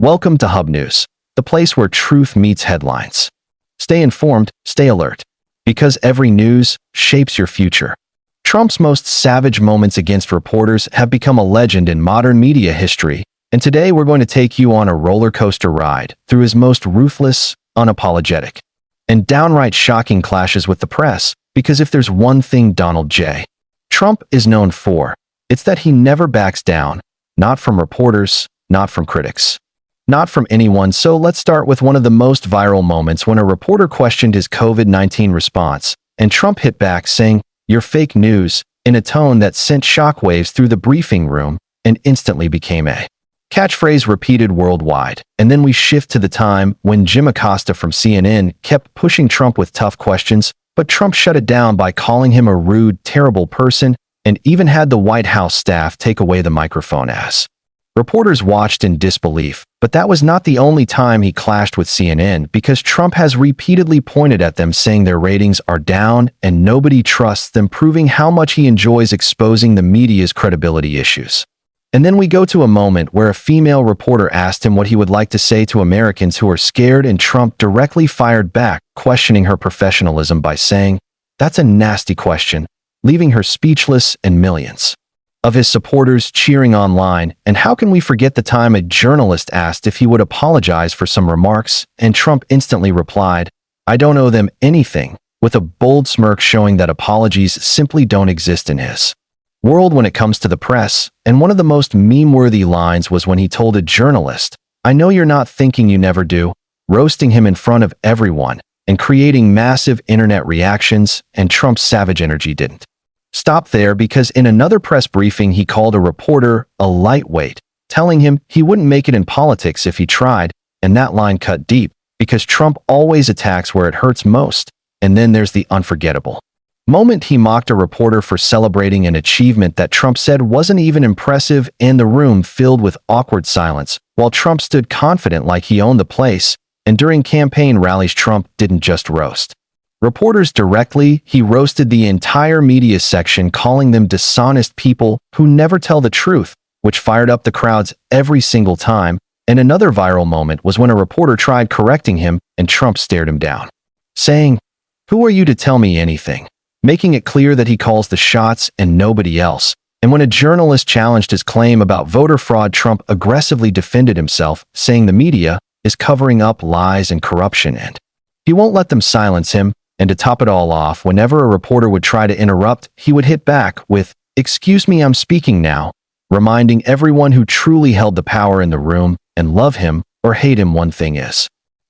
Welcome to HubNews, the place where truth meets headlines. Stay informed, stay alert, because every news shapes your future. Trump's most savage moments against reporters have become a legend in modern media history, and today we're going to take you on a roller coaster ride through his most ruthless, unapologetic, and downright shocking clashes with the press, because if there's one thing Donald J. Trump is known for, it's that he never backs down, not from reporters, not from critics, not from anyone. So let's start with one of the most viral moments when a reporter questioned his COVID-19 response, and Trump hit back saying, "You're fake news," in a tone that sent shockwaves through the briefing room and instantly became a catchphrase repeated worldwide. And then we shift to the time when Jim Acosta from CNN kept pushing Trump with tough questions, but Trump shut it down by calling him a rude, terrible person, and even had the White House staff take away the microphone as reporters watched in disbelief. But that was not the only time he clashed with CNN, because Trump has repeatedly pointed at them saying their ratings are down and nobody trusts them, proving how much he enjoys exposing the media's credibility issues. And then we go to a moment where a female reporter asked him what he would like to say to Americans who are scared, and Trump directly fired back, questioning her professionalism by saying, "That's a nasty question," leaving her speechless and millions of his supporters cheering online. And how can we forget the time a journalist asked if he would apologize for some remarks, and Trump instantly replied, "I don't owe them anything," with a bold smirk showing that apologies simply don't exist in his world when it comes to the press. And one of the most meme-worthy lines was when he told a journalist, "I know you're not thinking you never do," roasting him in front of everyone and creating massive internet reactions. And Trump's savage energy didn't stop there, because in another press briefing he called a reporter a lightweight, telling him he wouldn't make it in politics if he tried. And that line cut deep, because Trump always attacks where it hurts most. And then there's the unforgettable moment he mocked a reporter for celebrating an achievement that Trump said wasn't even impressive, and the room filled with awkward silence, while Trump stood confident like he owned the place. And during campaign rallies, Trump didn't just roast reporters directly, he roasted the entire media section, calling them dishonest people who never tell the truth, which fired up the crowds every single time. And another viral moment was when a reporter tried correcting him, and Trump stared him down, saying, "Who are you to tell me anything?" making it clear that he calls the shots and nobody else. And when a journalist challenged his claim about voter fraud, Trump aggressively defended himself, saying the media is covering up lies and corruption, and he won't let them silence him. And to top it all off, whenever a reporter would try to interrupt, he would hit back with, "Excuse me, I'm speaking now," reminding everyone who truly held the power in the room, and love him or hate him, one thing is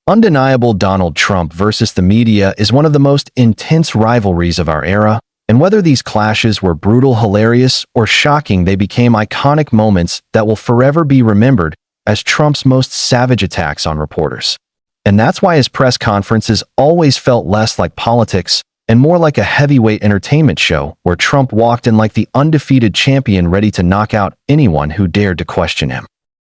undeniable: Donald Trump versus the media is one of the most intense rivalries of our era. And whether these clashes were brutal, hilarious, or shocking, they became iconic moments that will forever be remembered as Trump's most savage attacks on reporters. And that's why his press conferences always felt less like politics and more like a heavyweight entertainment show, where Trump walked in like the undefeated champion, ready to knock out anyone who dared to question him.